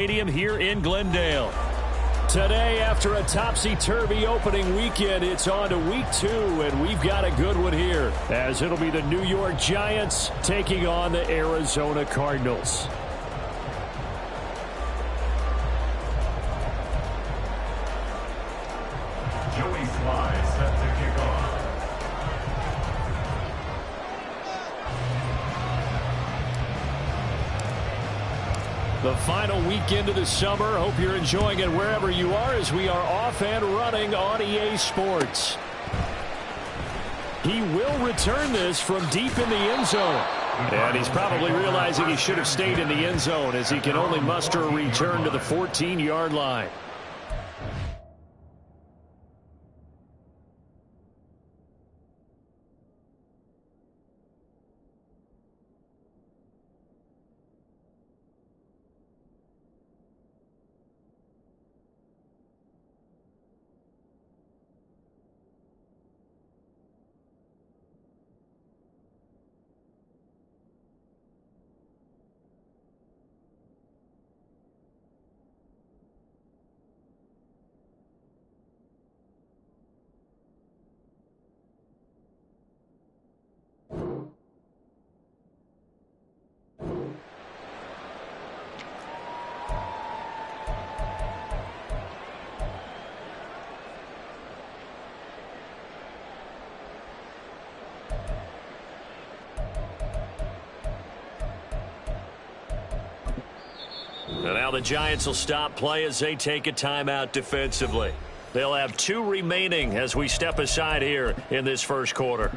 Stadium here in Glendale. Today, after a topsy-turvy opening weekend, it's on to week 2, and we've got a good one here, as it'll be the New York Giants taking on the Arizona Cardinals. Joey Sly set to kick off. The final weekend of the summer. Hope you're enjoying it wherever you are as we are off and running on EA Sports. He will return this from deep in the end zone. And he's probably realizing he should have stayed in the end zone as he can only muster a return to the 14-yard line. And now the Giants will stop play as they take a timeout defensively. They'll have 2 remaining as we step aside here in this first quarter.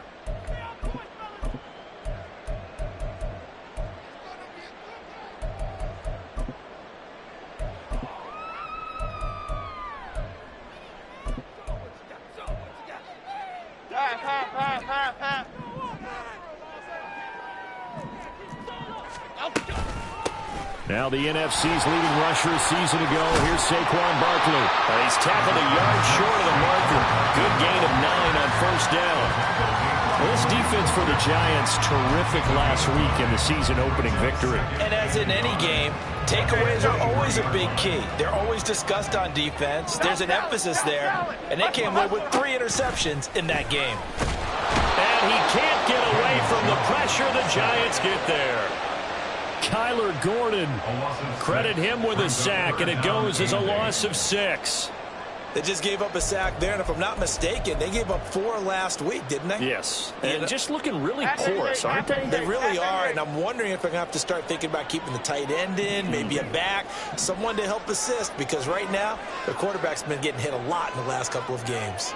Now the NFC's leading rusher a season ago. Here's Saquon Barkley. He's tackled a yard short of the marker. Good gain of 9 on first down. Well, this defense for the Giants, terrific last week in the season opening victory. And as in any game, takeaways are always a big key. They're always discussed on defense. There's an emphasis there, and they came away with 3 interceptions in that game. And he can't get away from the pressure. The Giants get there. Kyler Gordon, credit him with a sack, and it goes as a loss of 6. They just gave up a sack there, and if I'm not mistaken, they gave up 4 last week, didn't they? Yes, and just looking really porous, aren't they? They really are, and I'm wondering if they're going to have to start thinking about keeping the tight end in, maybe a back, someone to help assist, because right now, the quarterback's been getting hit a lot in the last couple of games.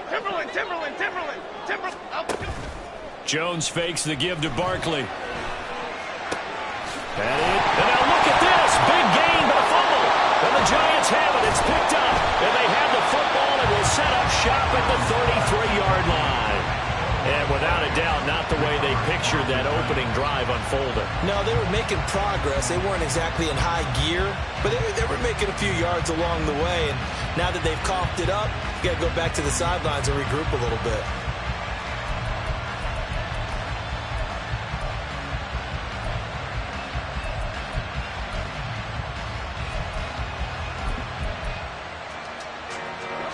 Timberland. Jones fakes the give to Barkley. And now look at this. Big gain, but a fumble. And the Giants have it. It's picked up. And they have the football and will set up shop at the 33-yard line. And without a doubt, not the way they pictured that opening drive unfolding. No, they were making progress. They weren't exactly in high gear, but they were making a few yards along the way. And now that they've coughed it up, you got to go back to the sidelines and regroup a little bit.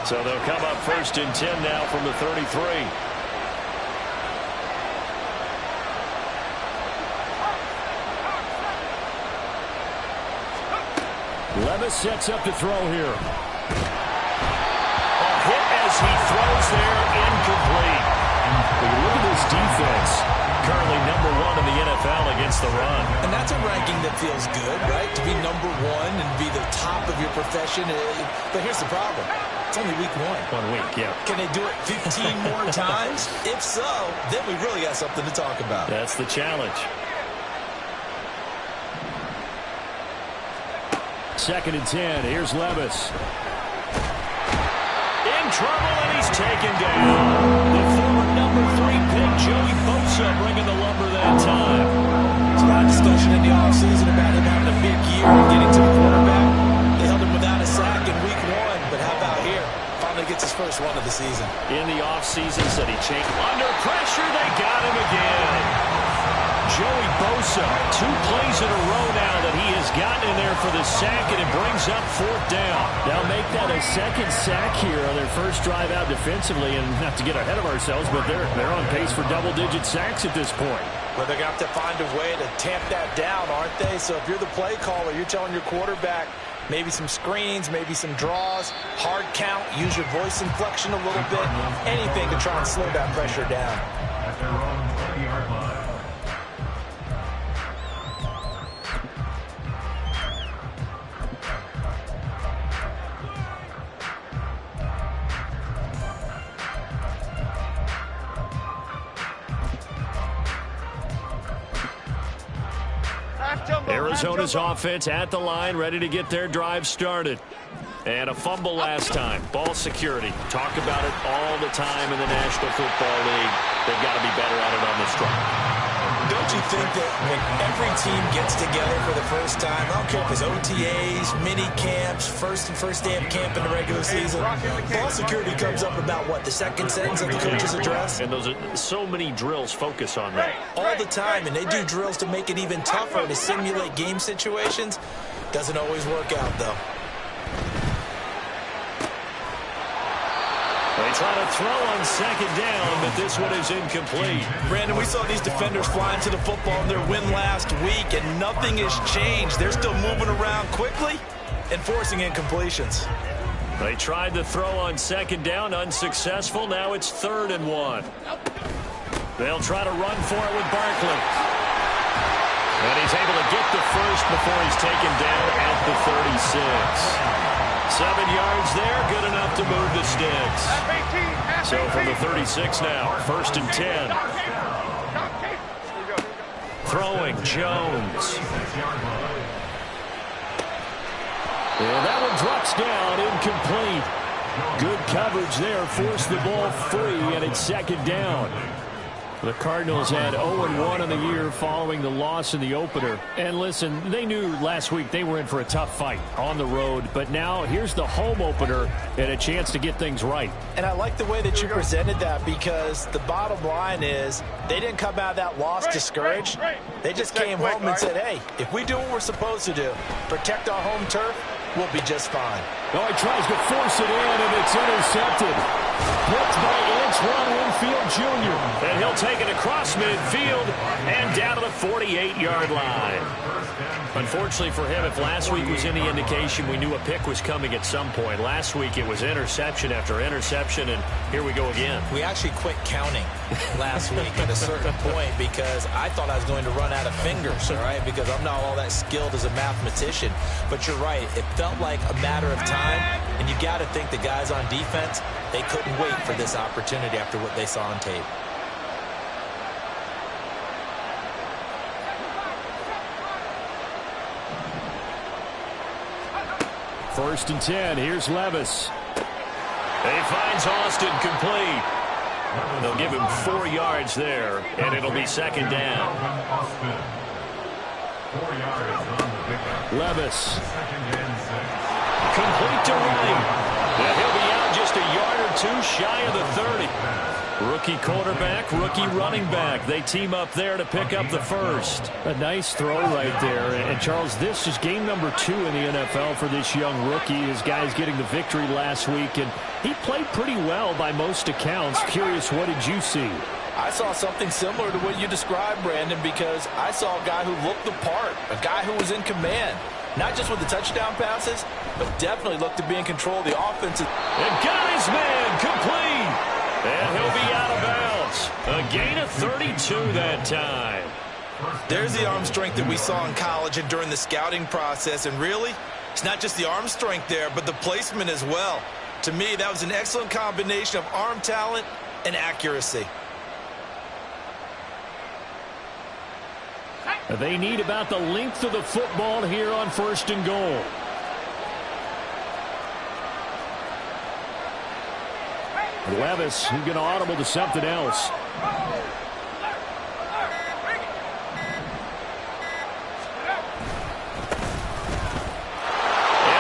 So they'll come up 1st and 10 now from the 33. Levis sets up to throw here. A hit as he throws there, incomplete. But you look at this defense, currently #1 in the NFL against the run. And that's a ranking that feels good, right? To be #1 and be the top of your profession. But here's the problem. It's only week 1. 1 week, yeah. Can they do it 15 more times? If so, then we really got something to talk about. That's the challenge. 2nd and 10. Here's Levis. In trouble, and he's taken down. The former #3 pick, Joey Bosa, bringing the lumber that time. There's a lot of discussion in the offseason about him having a big year and getting to the quarterback. They held him without a sack in week 1, but how about here? Finally gets his first one of the season. In the offseason, said he changed. Under pressure, they got him again. Joey Bosa. 2 plays in a row now that he has gotten in there for the sack, and it brings up 4th down. They'll make that a 2nd sack here on their first drive out defensively, and not to get ahead of ourselves, but they're on pace for double-digit sacks at this point. Well, they're going to have to find a way to tamp that down, aren't they? So if you're the play caller, you're telling your quarterback maybe some screens, maybe some draws, hard count, use your voice inflection a little bit, anything to try and slow that pressure down. At their own 30-yard line. Arizona's offense at the line, ready to get their drive started. And a fumble last time. Ball security. Talk about it all the time in the National Football League. They've got to be better at it on this drive. Don't you think that when every team gets together for the first time, I don't care if it's OTAs, mini camps, first day of camp in the regular season, ball security comes up about, what, the second sentence of the coach's address? And those are so many drills focus on that. All the time, and they do drills to make it even tougher to simulate game situations. Doesn't always work out, though. They try to throw on 2nd down, but this one is incomplete. Brandon, we saw these defenders flying to the football in their win last week, and nothing has changed. They're still moving around quickly and forcing incompletions. They tried to throw on 2nd down, unsuccessful. Now it's 3rd and 1. They'll try to run for it with Barkley. And he's able to get the first before he's taken down at the 36. 7 yards there, good enough to move the sticks. So from the 36 now, 1st and 10. Throwing, Jones. And that one drops down, incomplete. Good coverage there, forced the ball free, and it's 2nd down. The Cardinals had 0-1 in the year following the loss in the opener. And listen, they knew last week they were in for a tough fight on the road. But now here's the home opener and a chance to get things right. And I like the way that you presented that, because the bottom line is they didn't come out of that loss discouraged. They just came home and said, hey, if we do what we're supposed to do, protect our home turf, we'll be just fine. Oh, he tries to force it in, and it's intercepted. Picked by Antoine Winfield Jr. And he'll take it across midfield and down to the 48-yard line. Unfortunately for him, if last week was any indication, we knew a pick was coming at some point. Last week it was interception after interception, and here we go again. We actually quit counting last week at a certain point because I thought I was going to run out of fingers, all right, because I'm not all that skilled as a mathematician. But you're right. It felt like a matter of time, and you got to think the guys on defense, they couldn't wait for this opportunity after what they saw on tape. First and 10. Here's Levis. He finds Austin complete. They'll give him 4 yards there, and it'll be 2nd down. 4 yards on the pickup. Levis. Complete to Wright. And he'll be out just a yard or 2 shy of the 30. Rookie quarterback, rookie running back. They team up there to pick up the first. A nice throw right there. And, Charles, this is game number 2 in the NFL for this young rookie. His guys getting the victory last week, and he played pretty well by most accounts. Curious, what did you see? I saw something similar to what you described, Brandon, because I saw a guy who looked the part, a guy who was in command. Not just with the touchdown passes, but definitely looked to be in control of the offense. And got his man complete. And he'll be out of bounds. A gain of 32 that time. There's the arm strength that we saw in college and during the scouting process. And really, it's not just the arm strength there, but the placement as well. To me, that was an excellent combination of arm talent and accuracy. They need about the length of the football here on 1st and goal. Levis, who's going to audible to something else. And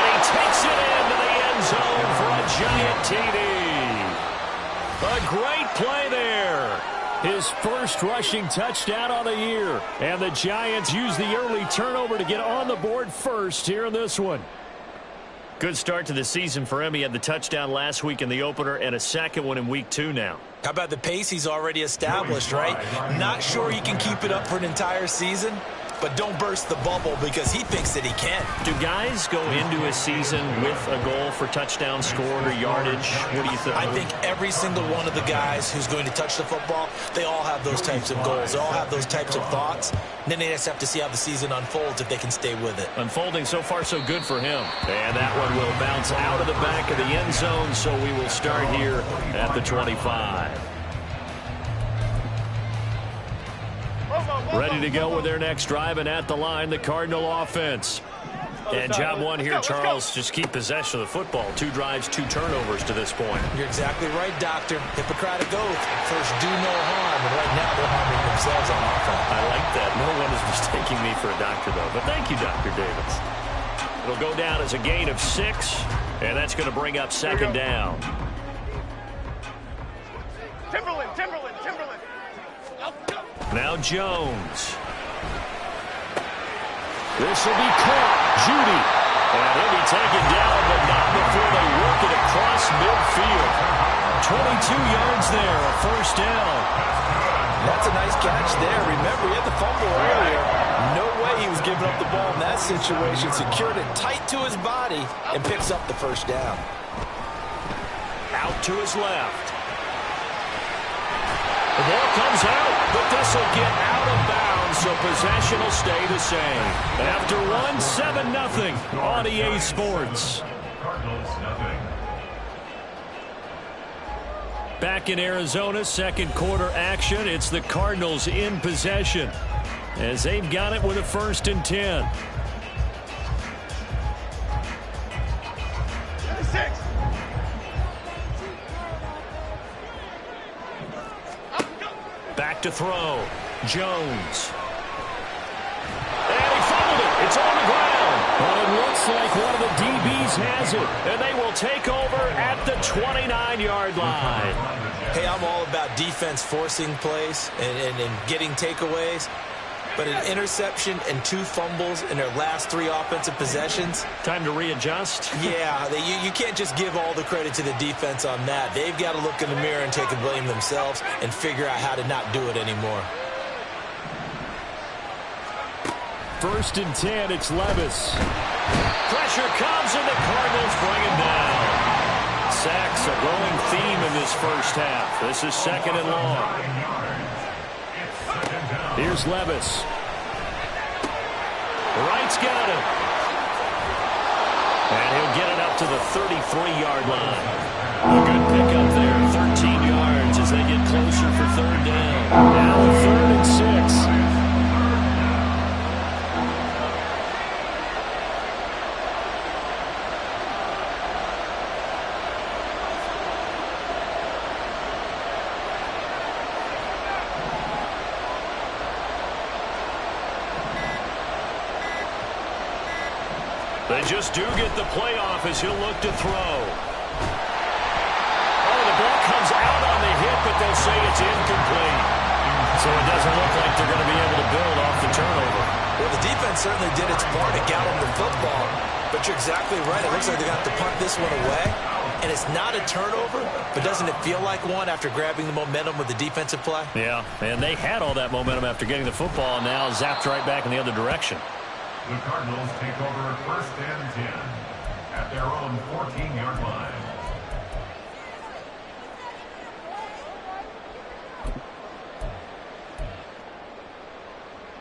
he takes it into the end zone for a giant TD. A great play there. His first rushing touchdown on the year. And the Giants use the early turnover to get on the board first here in this one. Good start to the season for him. He had the touchdown last week in the opener and a second one in week 2 now. How about the pace he's already established, right? Not sure he can keep it up for an entire season, but don't burst the bubble because he thinks that he can. Do guys go into a season with a goal for touchdown scored or yardage? What do you think? I think every single one of the guys who's going to touch the football, they all have those types of goals. They all have those types of thoughts. And then they just have to see how the season unfolds if they can stay with it. Unfolding so far so good for him. And that one will bounce out of the back of the end zone, so we will start here at the 25. Ready to go with their next drive, and at the line, the Cardinal offense. And job one here, Charles, just keep possession of the football. 2 drives, 2 turnovers to this point. You're exactly right, Doctor. Hippocratic oath. First, do no harm. And right now, they're harming themselves on offense. I like that. No one is mistaking me for a doctor, though. But thank you, Dr. Davis. It'll go down as a gain of 6, and that's going to bring up second down. Timberland. Now Jones. This will be caught. Judy. And he'll be taken down, but not before they work it across midfield. 22 yards there, a first down. That's a nice catch there. Remember, he had the fumble earlier. No way he was giving up the ball in that situation. Secured it tight to his body and picks up the first down. Out to his left. The ball comes out, but this will get out of bounds, so possession will stay the same. After 1, 7-0 on EA Sports. Cardinals, nothing. Back in Arizona, second quarter action. It's the Cardinals in possession as they've got it with a 1st and 10. Back to throw. Jones. And he fumbled it. It's on the ground. But it looks like one of the DBs has it. And they will take over at the 29-yard line. Hey, I'm all about defense forcing plays and getting takeaways. But an interception and 2 fumbles in their last 3 offensive possessions. Time to readjust. Yeah, you can't just give all the credit to the defense on that. They've got to look in the mirror and take a blame themselves and figure out how to not do it anymore. 1st and 10, it's Levis. Pressure comes and the Cardinals bring him down. Sacks a growing theme in this first half. This is 2nd and long. Here's Levis. Wright's got him. And he'll get it up to the 33-yard line. A good pickup there, 13 yards as they get closer for 3rd down. Now 3rd and 6. They just do get the playoff as he'll look to throw. Oh, the ball comes out on the hit, but they'll say it's incomplete. So it doesn't look like they're going to be able to build off the turnover. Well, the defense certainly did its part to get them the football. But you're exactly right. It looks like they're going to have to punt this one away. And it's not a turnover, but doesn't it feel like one after grabbing the momentum with the defensive play? Yeah, and they had all that momentum after getting the football, and now zapped right back in the other direction. The Cardinals take over 1st and 10 at their own 14-yard line.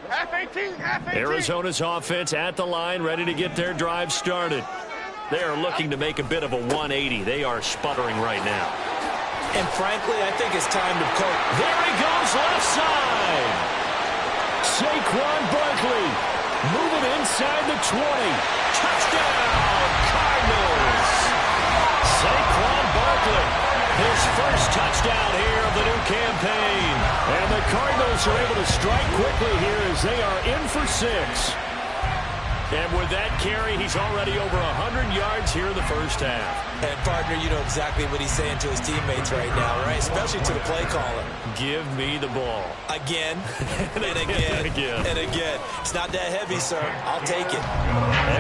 Half 18. Arizona's offense at the line, ready to get their drive started. They are looking to make a bit of a 180. They are sputtering right now. And frankly, I think it's time to call. There he goes, left side. Saquon Barkley. Moving inside the 20. Touchdown, Cardinals. Saquon Barkley, his first touchdown here of the new campaign. And the Cardinals are able to strike quickly here as they are in for 6. And with that carry, he's already over 100 yards here in the first half. And, partner, you know exactly what he's saying to his teammates right now, right? Especially to the play caller. Give me the ball. Again, and again, and again. It's not that heavy, sir. I'll take it.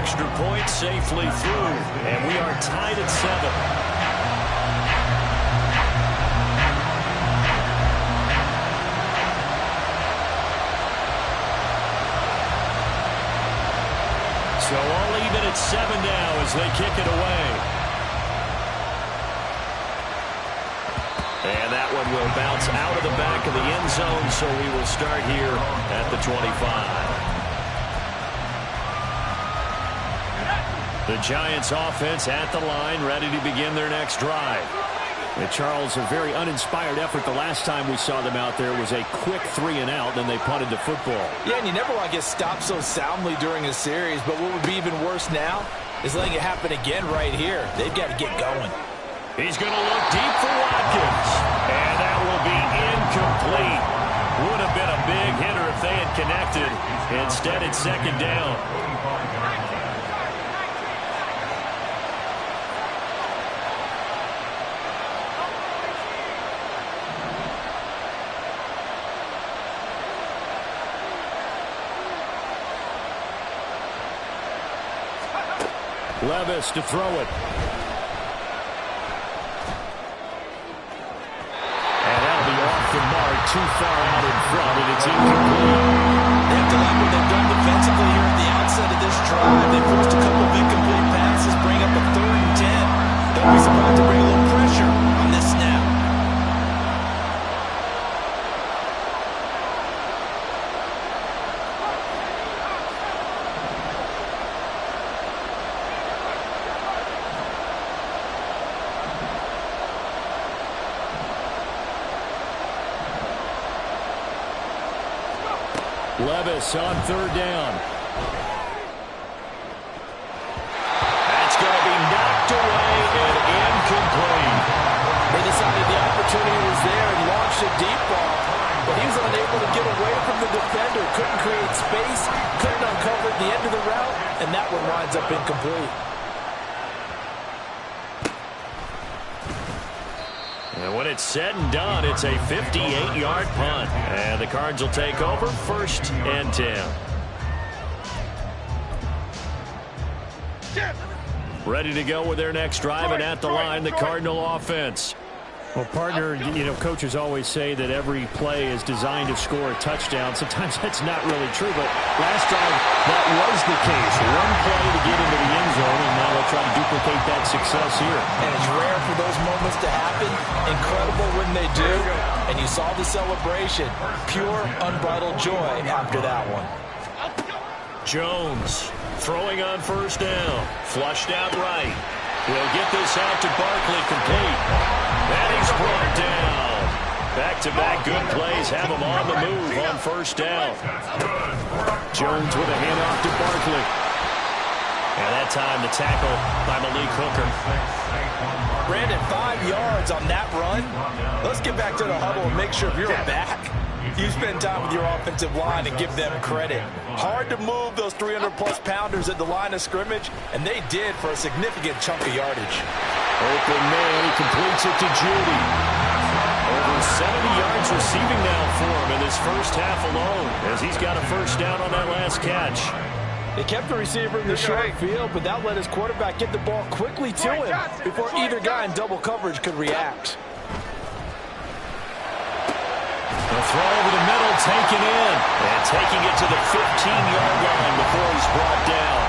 Extra point safely through, and we are tied at 7. So all even at 7 now as they kick it away. And that one will bounce out of the back of the end zone, so we will start here at the 25. The Giants offense at the line, ready to begin their next drive. And Charles, a very uninspired effort. The last time we saw them out there was a quick 3-and-out, then they punted the football. Yeah, and you never want to get stopped so soundly during a series, but what would be even worse now is letting it happen again right here. They've got to get going. He's going to look deep for Watkins, and that will be incomplete. Would have been a big hitter if they had connected. Instead, it's second down. Levis to throw it. And that'll be off the mark, too far out in front, and it's incomplete. They have to like what they've done defensively here at the outset of this drive. They forced a couple of incomplete passes, bring up a 3rd and 10. Don't be surprised to bring a little pressure on this snap. Levis on 3rd down. That's going to be knocked away and incomplete. They decided the opportunity was there and launched a deep ball, but he was unable to get away from the defender. Couldn't create space, couldn't uncover the end of the route, and that one winds up incomplete. And when it's said and done, it's a 58-yard punt. And the Cards will take over 1st and 10. Ready to go with their next drive, and at the line, the Cardinal offense. Well, partner, you know, coaches always say that every play is designed to score a touchdown. Sometimes that's not really true, but last drive, that was the case. One play to get into the end zone, and now they'll try to duplicate that success here. And it's rare for those moments to happen. Incredible when they do. And you saw the celebration. Pure, unbridled joy after that one. Jones throwing on 1st down. Flushed out right. He'll get this out to Barkley, complete. And he's brought down. Back-to-back good plays have him on the move on 1st down. Jones with a handoff to Barkley. And that time the tackle by Malik Hooker. Brandon, 5 yards on that run. Let's get back to the huddle and make sure if you're a back, you spend time with your offensive line and give them credit. Hard to move those 300-plus pounders at the line of scrimmage, and they did for a significant chunk of yardage. Open man, he completes it to Judy. Over 70 yards receiving now for him in this first half alone, as he's got a 1st down on that last catch. They kept the receiver in the short field, but that let his quarterback get the ball quickly to him before either guy in double coverage could react. The throw over the middle, taken in, and taking it to the 15-yard line before he's brought down.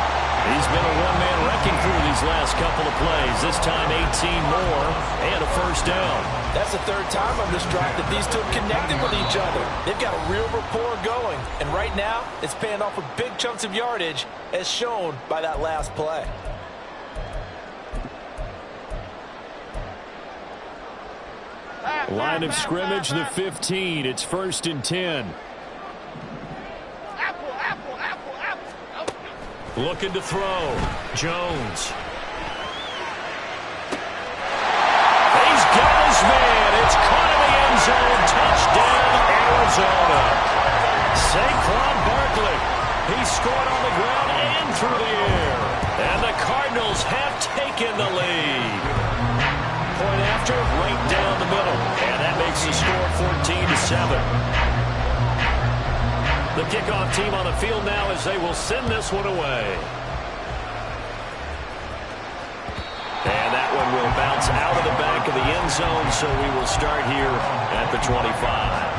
He's been a one-man wrecking crew these last couple of plays. This time 18 more and a 1st down. That's the 3rd time on this drive that these two have connected with each other. They've got a real rapport going, and right now it's paying off with big chunks of yardage as shown by that last play. Line of scrimmage, the 15. It's 1st and 10. Looking to throw. Jones. He's got his man. It's caught in the end zone. Touchdown, Arizona. Saquon Barkley He scored on the ground and through the air. And the Cardinals have taken the lead. Point after, right down the middle. And that makes the score 14-7. The kickoff team on the field now as they will send this one away. And that one will bounce out of the back of the end zone, so we will start here at the 25.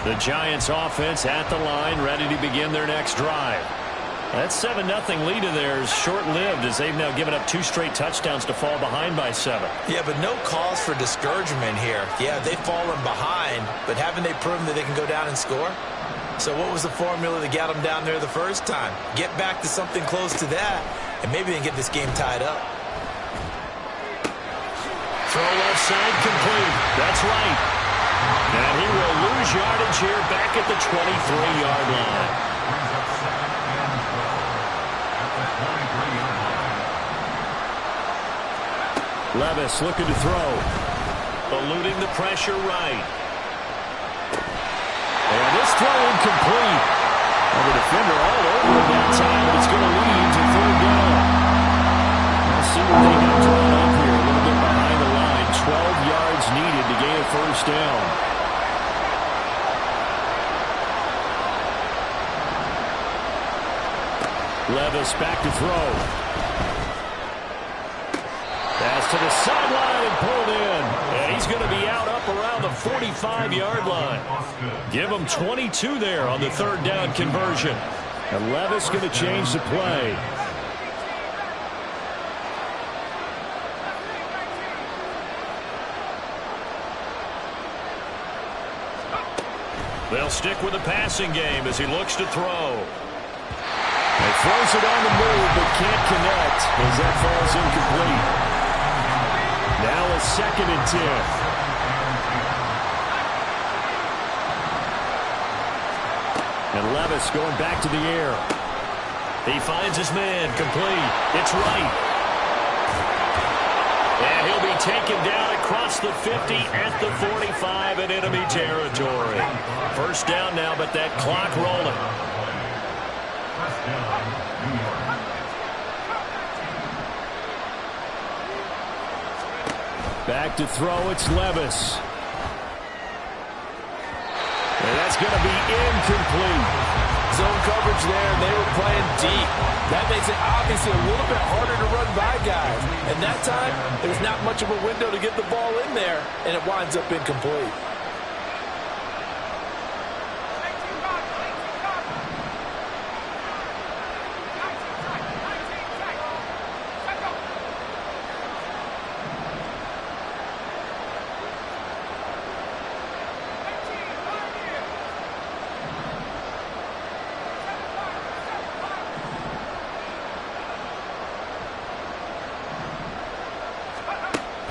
The Giants offense at the line, ready to begin their next drive. That 7-0 lead of theirs short-lived as they've now given up 2 straight touchdowns to fall behind by 7. Yeah, but no cause for discouragement here. Yeah, they've fallen behind, but haven't they proven that they can go down and score? So what was the formula that got them down there the first time? Get back to something close to that, and maybe they can get this game tied up. Throw left side complete. That's right. And he will lose yardage here back at the 23-yard line. Levis looking to throw. Eluding the pressure right. And this throw incomplete. And the defender all over it that time, but it's going to lead to 3rd down. Let's see what they got drawn up here. A little bit behind the line. 12 yards needed to gain a 1st down. Levis back to throw. Pass to the sideline and pulled in. And he's going to be out up around the 45-yard line. Give him 22 there on the 3rd down conversion. And Levis going to change the play. They'll stick with the passing game as he looks to throw. He throws it on the move but can't connect as that falls incomplete. Now a 2nd and 10. And Levis going back to the air. He finds his man complete. It's right. And he'll be taken down across the 50 at the 45 in enemy territory. 1st down now, but that clock rolling. Back to throw, it's Levis. And that's going to be incomplete. Zone coverage there, and they were playing deep. That makes it obviously a little bit harder to run by guys. And that time, there's not much of a window to get the ball in there, and it winds up incomplete.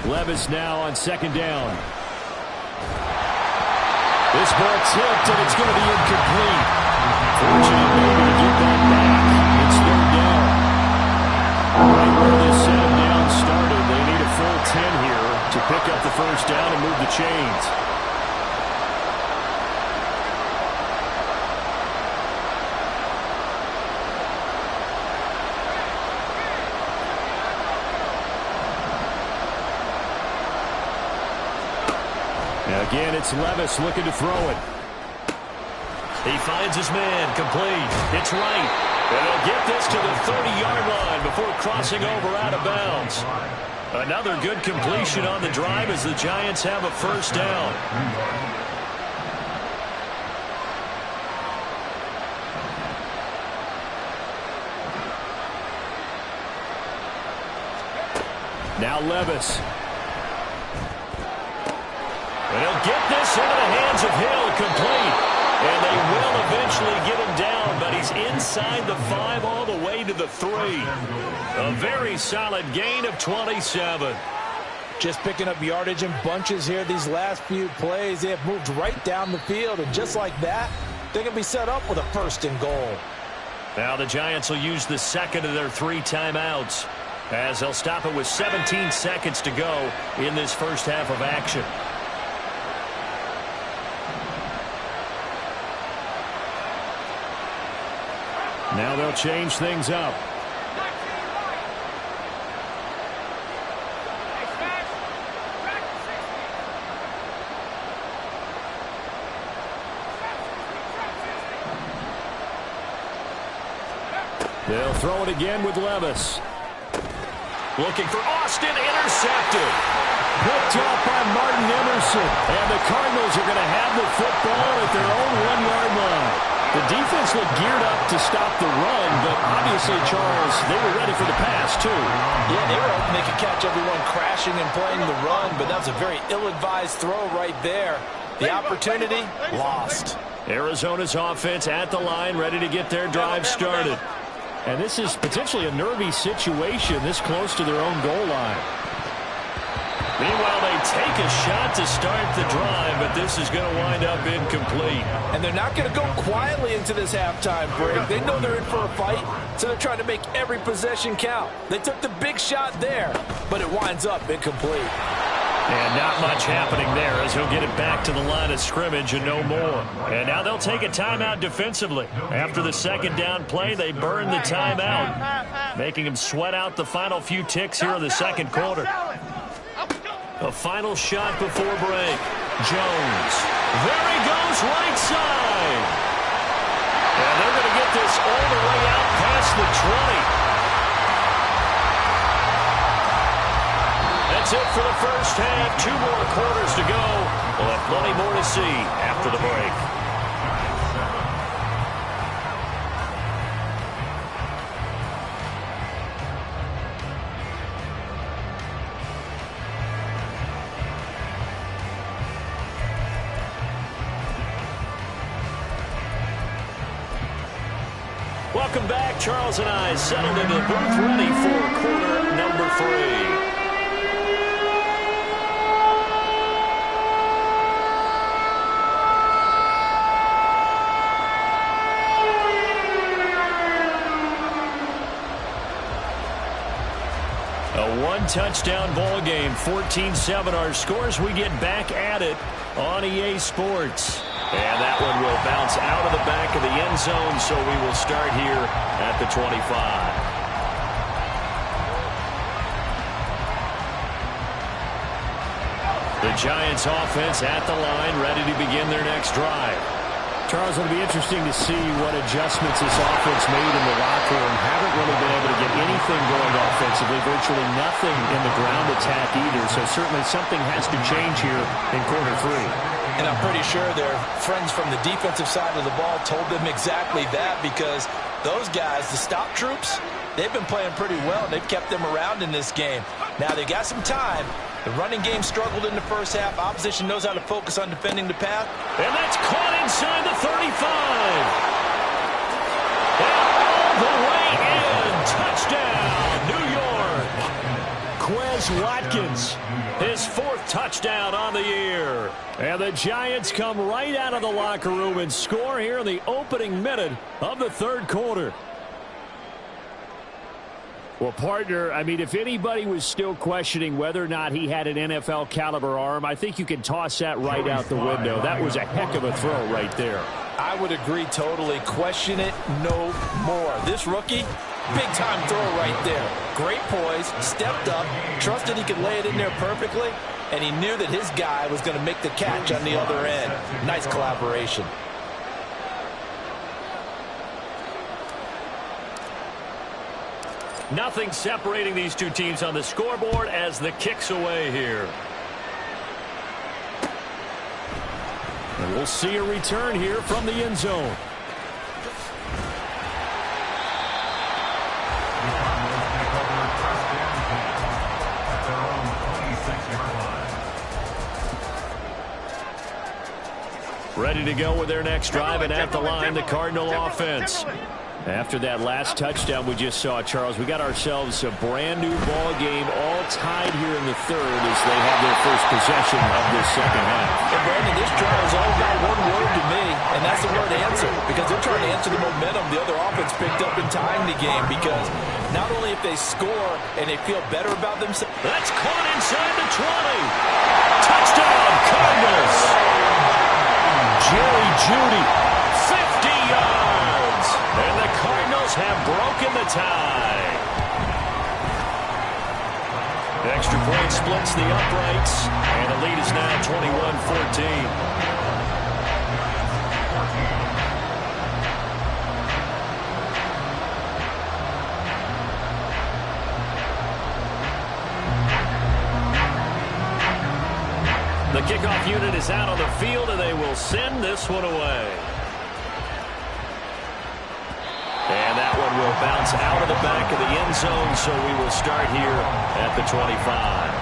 Levis now on 2nd down. This ball tipped, and it's going to be incomplete. Fortunate maybe to get that back. It's 3rd down. Right where this 7 down started, they need a full 10 here to pick up the 1st down and move the chains. Again, it's Levis looking to throw it. He finds his man complete. It's right. And they'll get this to the 30-yard line before crossing over out of bounds. Another good completion on the drive as the Giants have a 1st down. Now Levis. And he'll get this into the hands of Hill, complete. And they will eventually get him down, but he's inside the 5 all the way to the 3. A very solid gain of 27. Just picking up yardage in bunches here these last few plays. They have moved right down the field, and just like that, they're going to be set up with a 1st and goal. Now the Giants will use the 2nd of their 3 timeouts as they'll stop it with 17 seconds to go in this 1st half of action. Now they'll change things up. They'll throw it again with Levis. Looking for Austin, intercepted. Picked off by Martin Emerson. And the Cardinals are going to have the football at their own 1-yard line. The defense looked geared up to stop the run, but obviously, Charles, they were ready for the pass, too. Yeah, they were hoping they could catch everyone crashing and playing the run, but that was a very ill-advised throw right there. The opportunity, lost. Arizona's offense at the line, ready to get their drive started. And this is potentially a nervy situation this close to their own goal line. Meanwhile, they take a shot to start the drive, but this is going to wind up incomplete. And they're not going to go quietly into this halftime break. They know they're in for a fight, so they're trying to make every possession count. They took the big shot there, but it winds up incomplete. And not much happening there as he'll get it back to the line of scrimmage and no more. And now they'll take a timeout defensively. After the second down play, they burn the timeout, making them sweat out the final few ticks here in the second quarter. A final shot before break. Jones. There he goes, right side. And they're going to get this all the way out past the 20. That's it for the first half. 2 more quarters to go. We'll have plenty more to see after the break. Welcome back. Charles and I settled into the booth ready for quarter number 3. A one-touchdown ball game, 14-7 our scores. We get back at it on EA Sports. And that one will bounce out of the back of the end zone, so we will start here at the 25. The Giants offense at the line, ready to begin their next drive. Charles, it'll be interesting to see what adjustments this offense made in the locker room. Haven't really been able to get anything going offensively, virtually nothing in the ground attack either. So certainly something has to change here in quarter 3. And I'm pretty sure their friends from the defensive side of the ball told them exactly that, because those guys, the stop troops, they've been playing pretty well. They've kept them around in this game. Now they got some time. The running game struggled in the first half. Opposition knows how to focus on defending the path. And that's caught inside the 35. And all the way in. Touchdown, New York. Quez Watkins, his 4th touchdown on the year. And the Giants come right out of the locker room and score here in the opening minute of the 3rd quarter. Well, partner, I mean, if anybody was still questioning whether or not he had an NFL caliber arm, I think you can toss that right out the window. That was a heck of a throw right there. I would agree totally. Question it no more. This rookie, big-time throw right there. Great poise, stepped up, trusted he could lay it in there perfectly, and he knew that his guy was going to make the catch on the other end. Nice collaboration. Nothing separating these two teams on the scoreboard as the kick's away here. And we'll see a return here from the end zone. Ready to go with their next drive, and at the line, the Cardinal offense. After that last touchdown we just saw, Charles, we got ourselves a brand-new ball game, all tied here in the 3rd as they have their first possession of this second half. And, Brandon, this drive is all about one word to me, and that's the word answer, because they're trying to answer the momentum the other offense picked up in tying the game, because not only if they score and they feel better about themselves. That's caught inside the 20. Touchdown, Cardinals. Jerry Jeudy, 50 yards. And the Cardinals Cardinals have broken the tie. Extra point splits the uprights, and the lead is now 21-14. The kickoff unit is out on the field, and they will send this one away. And that one will bounce out of the back of the end zone, so we will start here at the 25.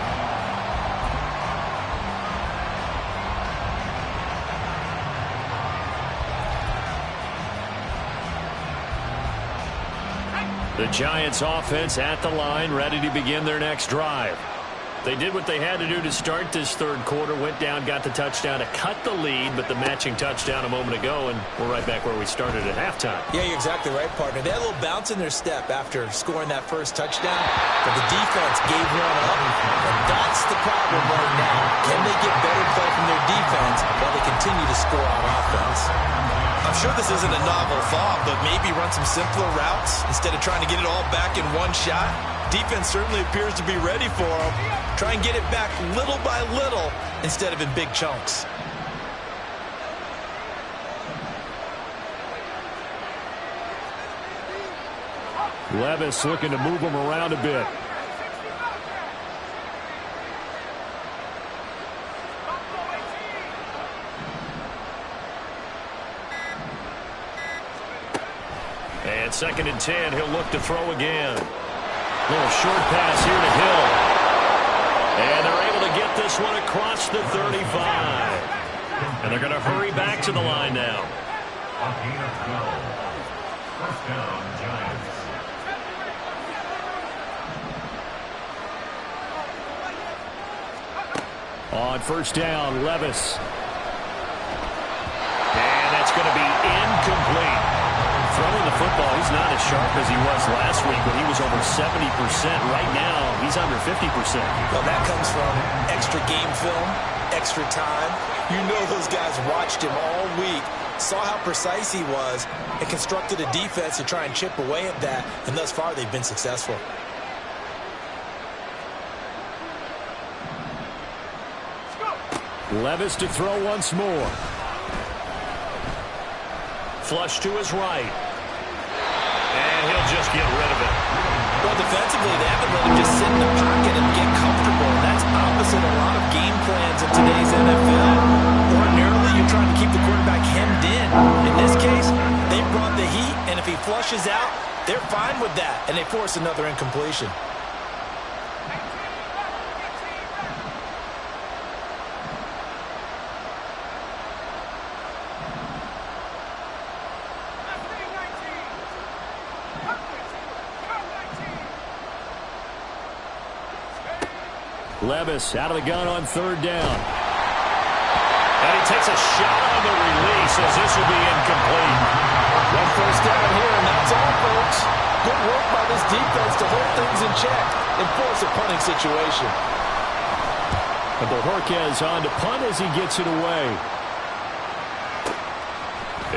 The Giants offense at the line, ready to begin their next drive. They did what they had to do to start this third quarter, went down, got the touchdown to cut the lead, but the matching touchdown a moment ago, and we're right back where we started at halftime. Yeah, you're exactly right, partner. They had a little bounce in their step after scoring that first touchdown, but the defense gave one up, and that's the problem right now. Can they get better play from their defense while they continue to score on offense? I'm sure this isn't a novel thought, but maybe run some simpler routes instead of trying to get it all back in one shot. Defense certainly appears to be ready for them. Try and get it back little by little instead of in big chunks. Levis looking to move him around a bit. And 2nd and 10, he'll look to throw again. Little short pass here to Hill. And they're able to get this one across the 35. And they're going to hurry back to the line now. A gain of 12. First down, Giants. On first down, Levis. And that's going to be incomplete. Throwing the football, he's not as sharp as he was last week when he was over 70%. Right now, he's under 50%. Well, that comes from extra game film, extra time. You know those guys watched him all week, saw how precise he was, and constructed a defense to try and chip away at that, and thus far they've been successful. Levis to throw once more. Flush to his right. And he'll just get rid of it. Well, defensively, they haven't let him just sit in the pocket and get comfortable. And that's opposite a lot of game plans in today's NFL. Ordinarily, you're trying to keep the quarterback hemmed in. In this case, they brought the heat, and if he flushes out, they're fine with that, and they force another incompletion. Levis out of the gun on third down. And he takes a shot on the release as this will be incomplete. One first down here, and that's all, folks. Good work by this defense to hold things in check and force a punting situation. And Bojorquez on to punt as he gets it away.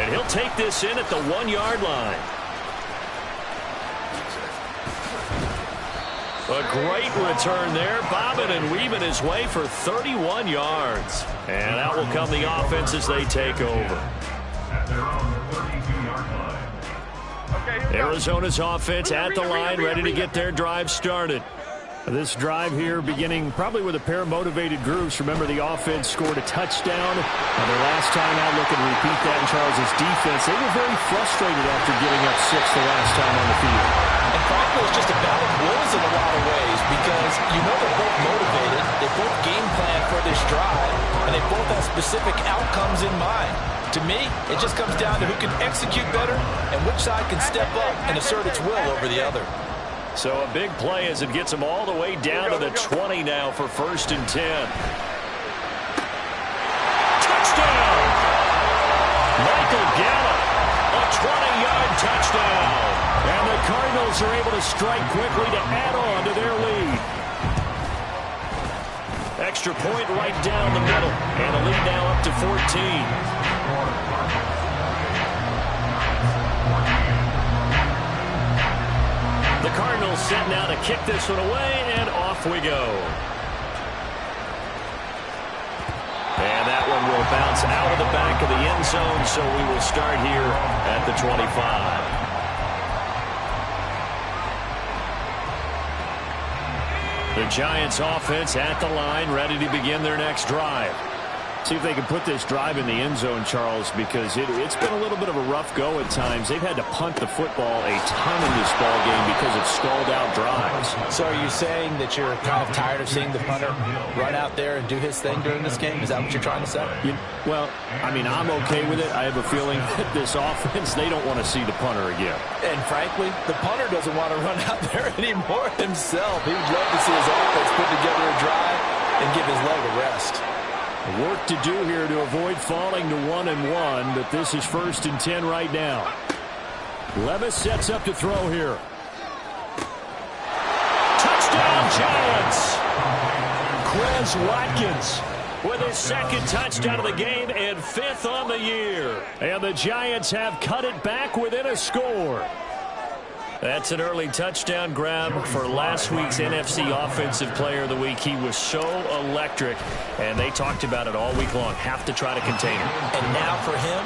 And he'll take this in at the 1-yard line. A great return there, bobbing and weaving his way for 31 yards. And out will come the offense as they take over. At their own 32-yard line. Arizona's offense at the line, ready to get their drive started. This drive here beginning probably with a pair of motivated groups. Remember, the offense scored a touchdown. And their last time out, looking to repeat that in Charles' defense. They were very frustrated after giving up 6 the last time on the field. And frankly, it's just a battle of wills in a lot of ways because you know they're both motivated, they both game plan for this drive, and they both have specific outcomes in mind. To me, it just comes down to who can execute better and which side can step up and assert its will over the other. So a big play as it gets them all the way down to the 20 now for 1st and 10. Touchdown! Michael Gallup, a 20-yard touchdown. And the Cardinals are able to strike quickly to add on to their lead. Extra point right down the middle. And a lead now up to 14. The Cardinals set now to kick this one away, and off we go. And that one will bounce out of the back of the end zone, so we will start here at the 25. The Giants offense at the line, ready to begin their next drive. See if they can put this drive in the end zone, Charles, because it's been a little bit of a rough go at times. They've had to punt the football a ton in this ball game because of stalled-out drives. So are you saying that you're kind of tired of seeing the punter run out there and do his thing during this game? Is that what you're trying to say? Well, I mean, I'm okay with it. I have a feeling that this offense, they don't want to see the punter again. And frankly, the punter doesn't want to run out there anymore himself. He would love to see his offense put together a drive and give his leg a rest. Work to do here to avoid falling to 1-1, but this is 1st and 10 right now. Levis sets up to throw here. Touchdown, Giants! Quez Watkins with his 2nd touchdown of the game and 5th on the year. And the Giants have cut it back within a score. That's an early touchdown grab for last week's NFC Offensive Player of the Week. He was so electric, and they talked about it all week long. Have to try to contain him. And now for him,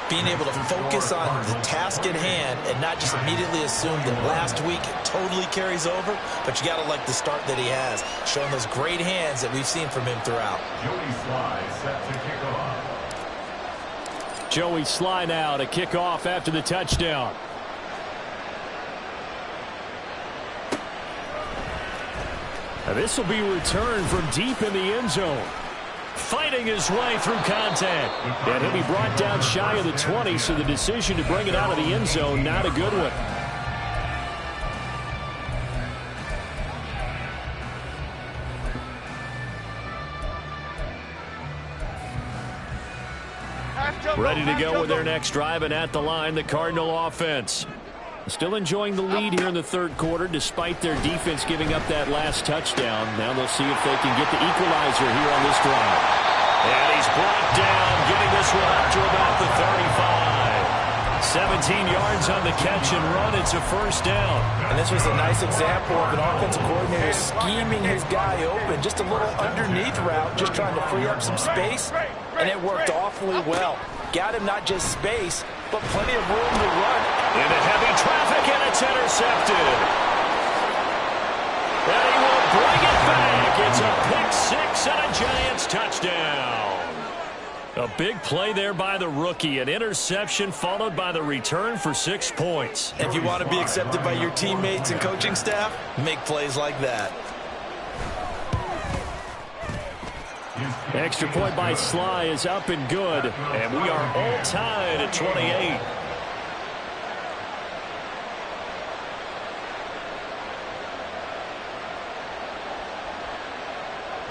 being able to focus on the task at hand and not just immediately assume that last week totally carries over, but you got to like the start that he has, showing those great hands that we've seen from him throughout. Joey Sly set to kick off. Joey Sly now to kick off after the touchdown. Now this will be returned from deep in the end zone. Fighting his way through contact. And he'll be brought down shy of the 20, so the decision to bring it out of the end zone, not a good one. Ready to go with their next drive, and at the line, the Cardinal offense. Still enjoying the lead here in the 3rd quarter, despite their defense giving up that last touchdown. Now they'll see if they can get the equalizer here on this drive. And he's brought down, getting this one up to about the 35. 17 yards on the catch and run. It's a 1st down. And this was a nice example of an offensive coordinator scheming his guy open. Just a little underneath route, just trying to free up some space, and it worked awfully well. Got him not just space, but plenty of room to run. Into heavy traffic, and it's intercepted. And he will bring it back. It's a pick-6 and a Giants touchdown. A big play there by the rookie. An interception followed by the return for 6 points. If you want to be accepted by your teammates and coaching staff, make plays like that. Extra point by Sly is up and good, and we are all tied at 28.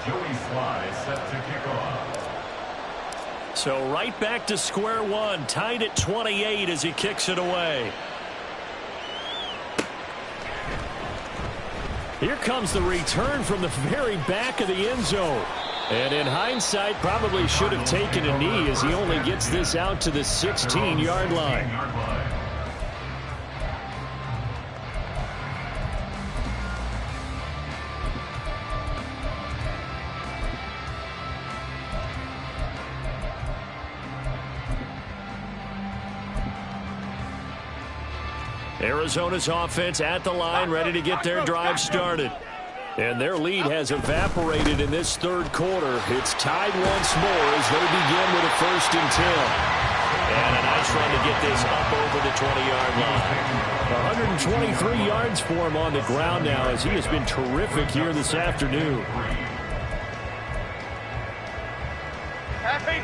Joey Sly set to kick off. So right back to square one, tied at 28 as he kicks it away. Here comes the return from the very back of the end zone. And in hindsight, probably should have taken a knee as he only gets this out to the 16-yard line. Arizona's offense at the line, ready to get their drive started. And their lead has evaporated in this 3rd quarter. It's tied once more as they begin with a 1st and 10. And a nice run to get this up over the 20-yard line. 123 yards for him on the ground now as he has been terrific here this afternoon.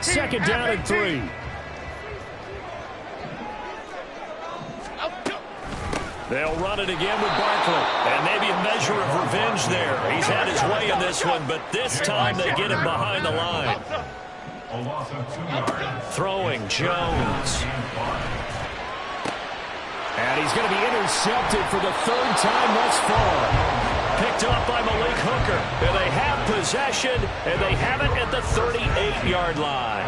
2nd down and 3. They'll run it again with Barkley. And maybe a measure of revenge there. He's had his way in this one, but this time they get him behind the line. Throwing Jones. And he's going to be intercepted for the 3rd time thus far. picked up by Malik Hooker. And they have possession, and they have it at the 38-yard line.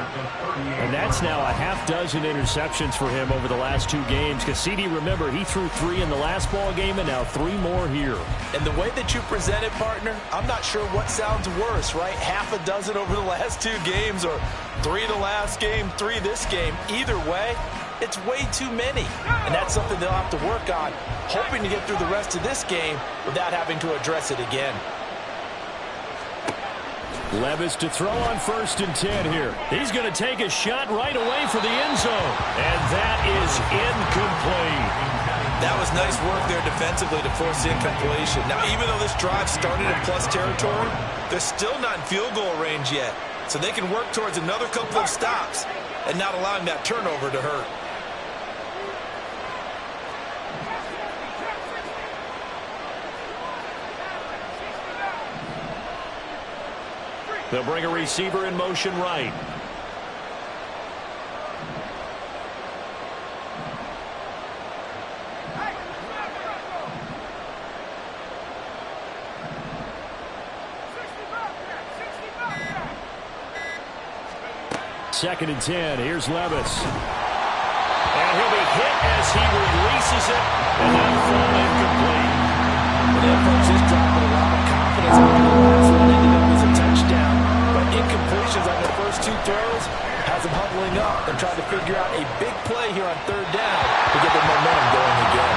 And that's now a half dozen interceptions for him over the last 2 games. Because CD, remember, he threw 3 in the last ball game and now 3 more here. And the way that you present it, partner, I'm not sure what sounds worse, right? Half a dozen over the last 2 games, or 3 the last game, 3 this game. Either way, it's way too many. And that's something they'll have to work on, hoping to get through the rest of this game without having to address it again. Levis to throw on 1st and 10 here. He's going to take a shot right away for the end zone. And that is incomplete. That was nice work there defensively to force incompletion. Now, even though this drive started in plus territory, they're still not in field goal range yet. So they can work towards another couple of stops and not allowing that turnover to hurt. They'll bring a receiver in motion right. Second and 10. Here's Levis. And he'll be hit as he releases it. And that'll fall incomplete. They approach this drive with a lot of confidence. The last one ended up as a touchdown. But incompletions on their first 2 throws has them huddling up and trying to figure out a big play here on 3rd down to get their momentum going again.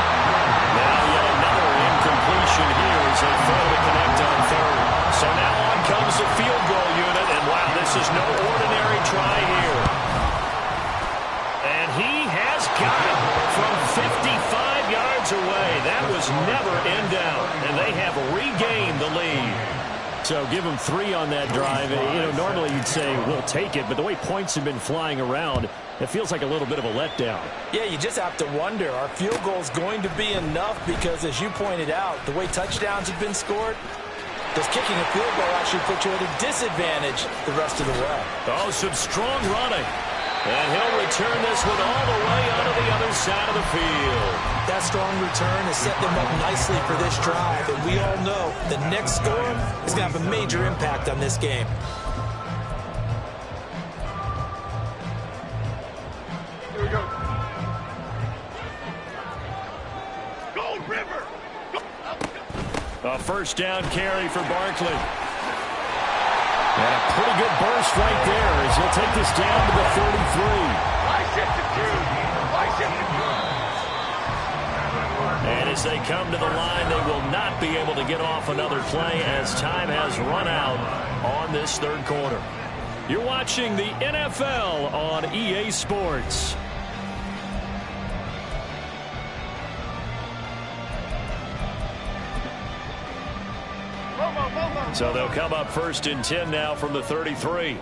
Now yet another incompletion here as they fail to connect on 3rd. So now on comes the field goal unit. And wow, this is no ordinary try here. And he has got it from 55 yards away. That was never in doubt. And they have regained the lead. So give them 3 on that drive. Normally you'd say, we'll take it. But the way points have been flying around, it feels like a little bit of a letdown. Yeah, you just have to wonder, are field goals going to be enough? Because as you pointed out, the way touchdowns have been scored, does kicking a field goal actually put you at a disadvantage the rest of the way? Oh, some strong running. And he'll return this one all the way onto the other side of the field. That strong return has set them up nicely for this drive. And we all know the next score is going to have a major impact on this game. Here we go. Go, River! A 1st down carry for Barkley. And a pretty good burst right there as he'll take this down to the 33. And as they come to the line, they will not be able to get off another play as time has run out on this 3rd quarter. You're watching the NFL on EA Sports. So they'll come up 1st and 10 now from the 33.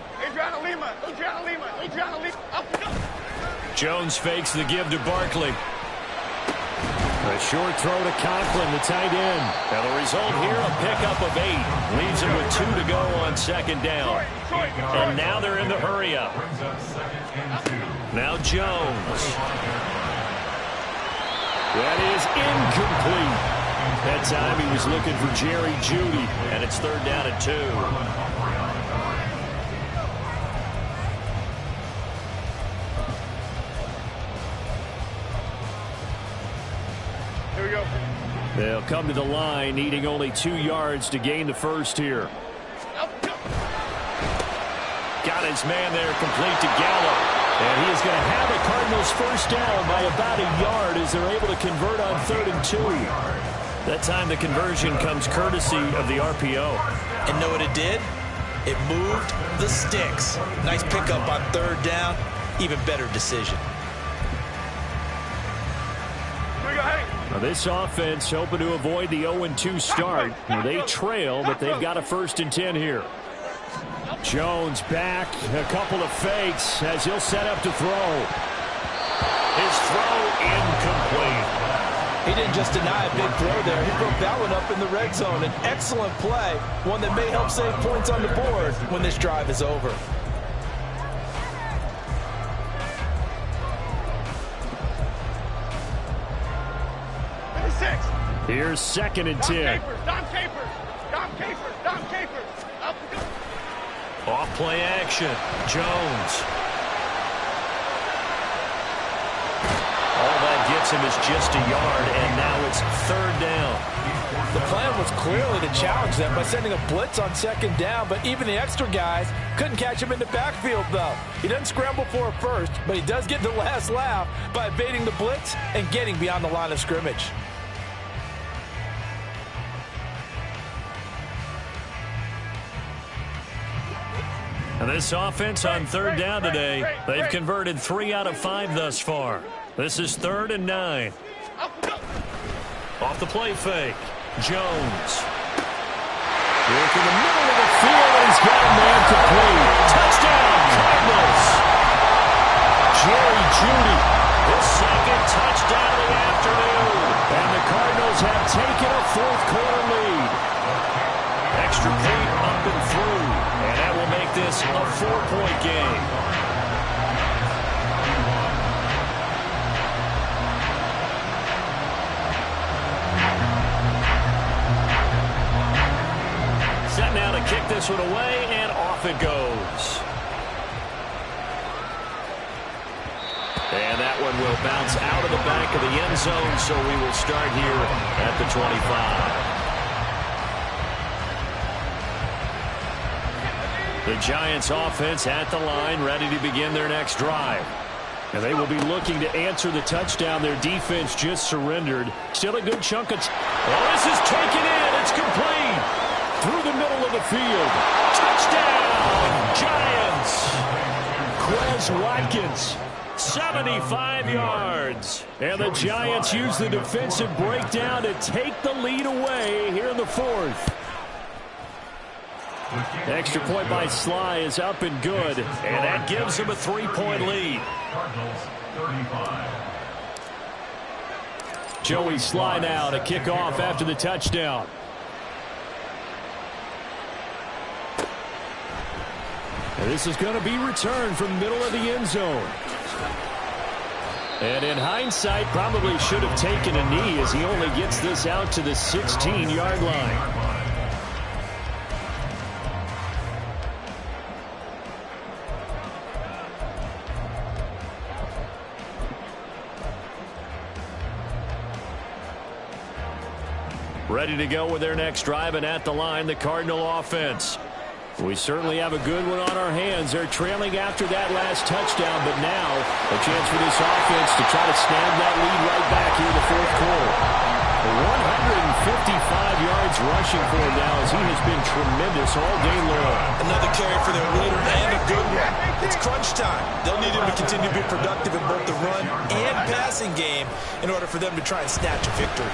Jones fakes the give to Barkley. A short throw to Conklin, the tight end. And the result here, a pickup of 8. Leaves him with 2 to go on 2nd down. And now they're in the hurry up. Now Jones. That is incomplete. That time he was looking for Jerry Jeudy, and it's 3rd down and 2. Here we go. They'll come to the line, needing only 2 yards to gain the 1st here. Got his man there, complete to Gallup. And he is going to have the Cardinals 1st down by about a yard as they're able to convert on 3rd and 2. That time the conversion comes courtesy of the RPO. And know what it did? It moved the sticks. Nice pickup on 3rd down. Even better decision. Now this offense hoping to avoid the 0-2 start. They trail, but they've got a 1st and 10 here. Jones back, a couple of fakes as he'll set up to throw. His throw incomplete. He didn't just deny a big throw there. He broke that one up in the red zone. An excellent play, one that may help save points on the board when this drive is over. Here's 2nd and 10. Don Capers. Off play action. Jones. All that gets him is just a yard, and now it's 3rd down. The plan was clearly to challenge them by sending a blitz on 2nd down, but even the extra guys couldn't catch him in the backfield, though. He doesn't scramble for it first, but he does get the last laugh by evading the blitz and getting beyond the line of scrimmage. And this offense on 3rd down today, they've converted 3 out of 5 thus far. This is 3rd and 9. Off the play fake. Jones. Work in the middle of the field, and he's got a man complete. Touchdown, Cardinals. Jerry Jeudy, his 2nd touchdown of the afternoon. And the Cardinals have taken a 4th quarter lead. Extra point up and through. And that will make this a 4-point game. Set now to kick this one away, and off it goes. And that one will bounce out of the back of the end zone, so we will start here at the 25. The Giants offense at the line, ready to begin their next drive. And they will be looking to answer the touchdown their defense just surrendered. Still a good chunk of... Oh, this is taken in. It's complete. Through the middle of the field. Touchdown, Giants. Quez Watkins, 75 yards. And the Giants use the defensive breakdown to take the lead away here in the 4th. Extra point by Sly is up and good, and that gives him a 3-point lead. Joey Sly now to kick off after the touchdown. And this is going to be returned from the middle of the end zone. And in hindsight, probably should have taken a knee as he only gets this out to the 16-yard line. Ready to go with their next drive, and at the line, the Cardinal offense. We certainly have a good one on our hands. They're trailing after that last touchdown, but now a chance for this offense to try to snag that lead right back here in the 4th quarter. 155 yards rushing for him now as he has been tremendous all day long. Another carry for their leader and a good one. It's crunch time. They'll need him to continue to be productive in both the run and passing game in order for them to try and snatch a victory.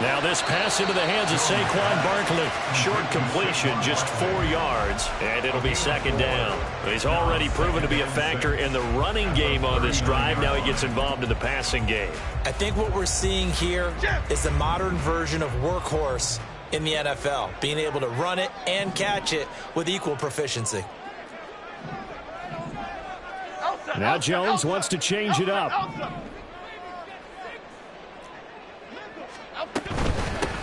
Now this pass into the hands of Saquon Barkley. Short completion, just 4 yards, and it'll be 2nd down. He's already proven to be a factor in the running game on this drive. Now he gets involved in the passing game. I think what we're seeing here is the modern version of workhorse in the NFL, being able to run it and catch it with equal proficiency. Now Jones wants to change it up.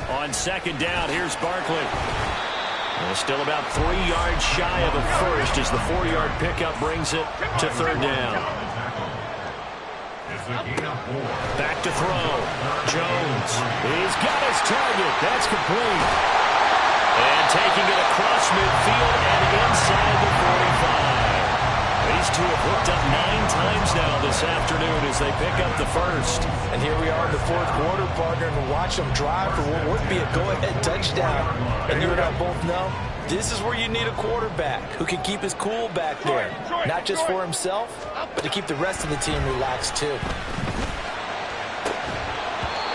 On 2nd down, here's Barkley. Still about 3 yards shy of a first as the 4-yard pickup brings it to 3rd down. Back to throw. Jones. He's got his target. That's complete. And taking it across midfield and inside the 45. These two have hooked up 9 times now this afternoon as they pick up the first. And here we are in the 4th quarter, partner, and watch them drive for what would be a go-ahead touchdown. And you and I both know this is where you need a quarterback who can keep his cool back there. Not just for himself, but to keep the rest of the team relaxed too.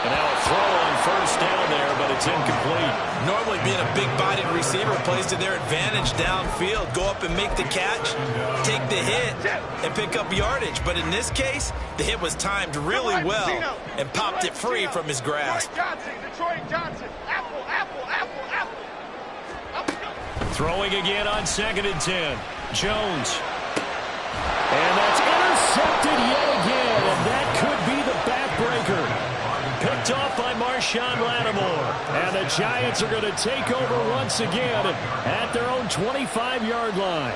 And now a throw on 1st down there, but it's incomplete. Normally being a big-bodied receiver plays to their advantage downfield. Go up and make the catch, take the hit, and pick up yardage. But in this case, the hit was timed really well and popped it free from his grasp. Throwing again on 2nd and 10. Jones. And that's intercepted yet again, and that could be the backbreaker. Picked off by Marshawn Lattimore. And the Giants are going to take over once again at their own 25-yard line.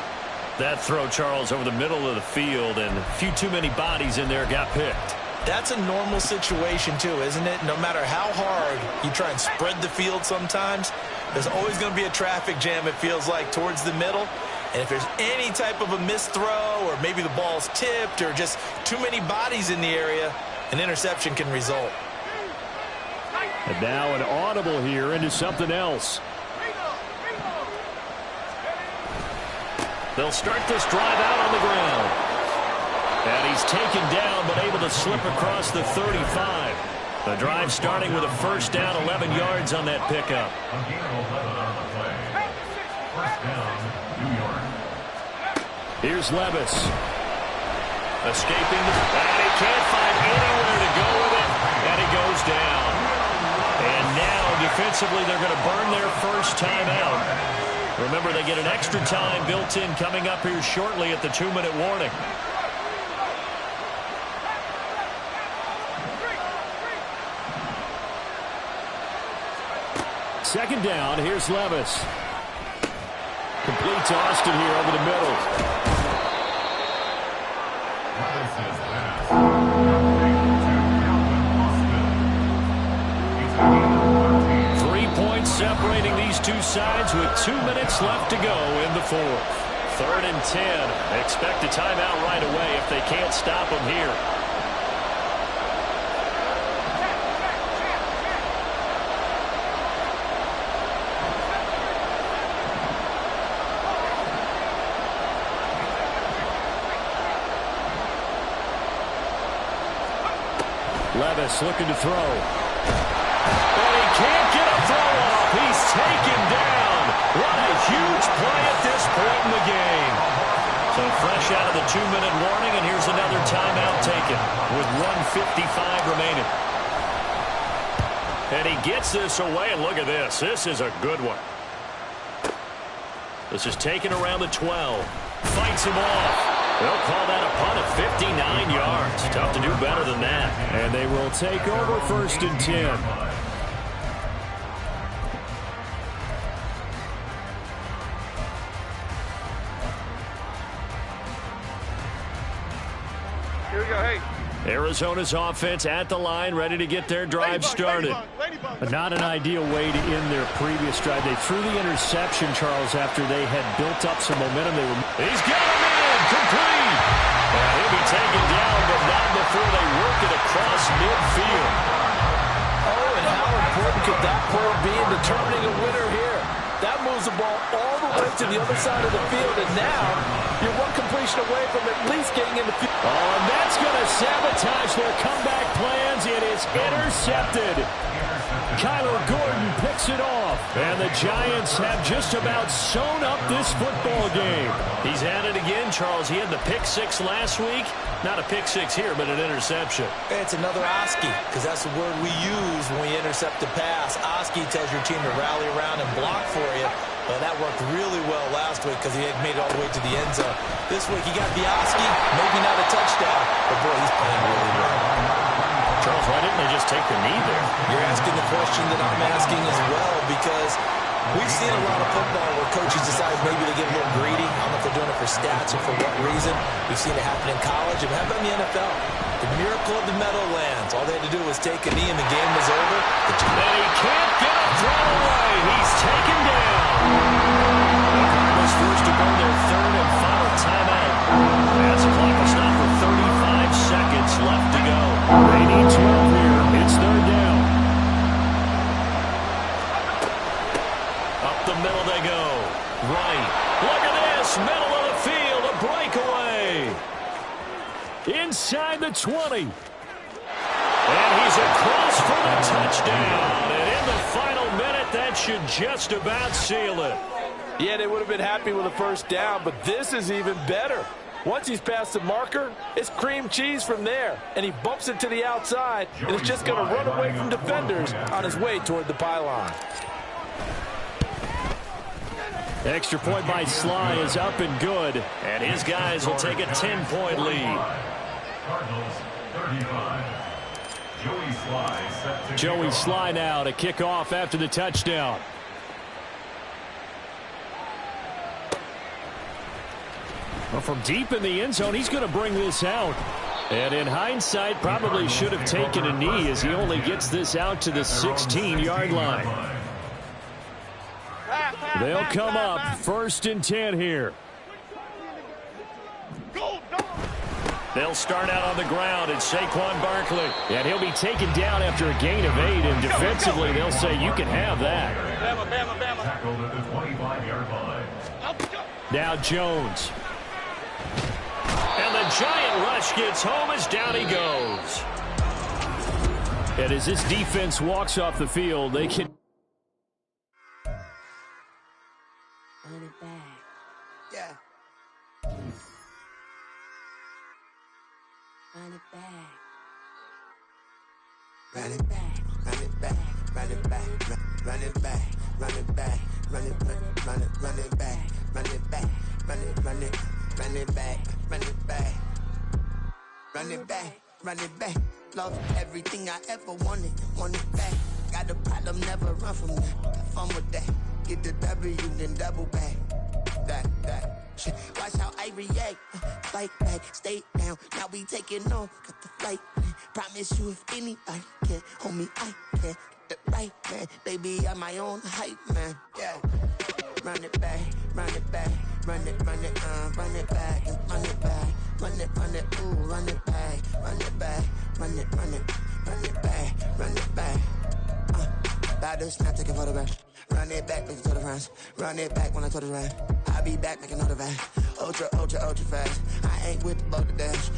That throw, Charles, over the middle of the field, and a few too many bodies in there got picked. That's a normal situation, too, isn't it? No matter how hard you try and spread the field sometimes, there's always going to be a traffic jam, it feels like, towards the middle. And if there's any type of a missed throw or maybe the ball's tipped or just too many bodies in the area, an interception can result. And now an audible here into something else. They'll start this drive out on the ground. And he's taken down but able to slip across the 35. The drive starting with a first down, 11 yards on that pickup. A gain of 11 on the play. First down, New York. Here's Levis. Escaping, and he can't find anywhere to go with it, and he goes down. And now, defensively, they're going to burn their first time out. Remember, they get an extra time built in coming up here shortly at the 2-minute warning. Second down, here's Levis. Complete to Austin here over the middle. Levis's pass. Complete to Calvin Austin. 3 points separating these two sides with 2 minutes left to go in the fourth. 3rd and 10. Expect a timeout right away if they can't stop them here. Levis looking to throw. But he can't get a throw off. He's taken down. What a huge play at this point in the game. So fresh out of the 2-minute warning, and here's another timeout taken with 1:55 remaining. And he gets this away, and look at this. This is a good one. This is taken around the 12. Fights him off. They'll call that a punt of 59 yards. Tough to do better than that. And they will take over 1st and 10. Here we go, hey. Arizona's offense at the line, ready to get their drive started. But not an ideal way to end their previous drive. They threw the interception, Charles, after they had built up some momentum. He's got him in, complete. And he'll be taken down, but not before they work it across midfield. Oh, and how important could that play be in determining a winner here? That moves the ball all the way to the other side of the field, and now you're one completion away from at least getting in the field. Oh, and that's going to sabotage their comeback plans. It is intercepted. Kyler Gordon picks it off. And the Giants have just about sewn up this football game. He's at it again, Charles. He had the pick 6 last week. Not a pick 6 here, but an interception. It's another Oski, because that's the word we use when we intercept the pass. Oski tells your team to rally around and block for you. Well, that worked really well last week because he had made it all the way to the end zone. This week he got the Oski, maybe not a touchdown, but boy, he's playing really well. Charles, why didn't they just take the knee there? You're asking the question that I'm asking as well, because we've seen a lot of football where coaches decide maybe to get a little greedy. I don't know if they're doing it for stats or for what reason. We've seen it happen in college, and how about in the NFL? The miracle of the Meadowlands. All they had to do was take a knee and the game was over. And he can't get a throw away. He's taken down. The Cardinals forced to burn their 3rd and final timeout. As the clock will stop with 35 seconds left to go. They need 12 here. It's 3rd down. Up the middle they go. Right. Look at this. Middle of the field. A breakaway. Inside the 20. And he's across for the touchdown. And in the final minute, that should just about seal it. Yeah, they would have been happy with a first down, but this is even better. Once he's past the marker, it's cream cheese from there. And he bumps it to the outside, and it's just going to run away from defenders on his way toward the pylon. Extra point by Sly is up and good. And his guys will take a 10-point lead. Cardinals 35. Joey Sly now to kick off after the touchdown. Well, from deep in the end zone, he's going to bring this out. And in hindsight, probably should have taken a knee as he only gets this out to the 16-yard line. They'll come up 1st and 10 here. They'll start out on the ground. It's Saquon Barkley. And he'll be taken down after a gain of 8. And defensively, they'll say you can have that. Tackled at the 25-yard line. Now Jones. And the giant rush gets home as down he goes. And as this defense walks off the field, they can... Run it back. Yeah. Run it back. Run it back. Run it back. Run it back. Run it back. Run it back. Run it back. Run it back. Run it back. Run it back. Run it back. Run it back. Run it back. Run it back. Love everything I ever wanted. Want it back. Got a problem, never run from that. Have fun with that. Get the W, then double back. That. Shit. Watch how I react. Fight back, stay down. Now we taking on. Got the flight plan. Promise you if anybody can, homie, I can. Get the right man. Baby, I'm my own hype man. Yeah. Run it back, run it back. Run it back, and run it back. Run it, ooh, run it back. Run it back, run it back, run it back. Bad snap, take a photograph. Run it back, make it to the front. Run it back when I turn around. I'll be back, make another back. Ultra fast. I ain't with the boat to dash.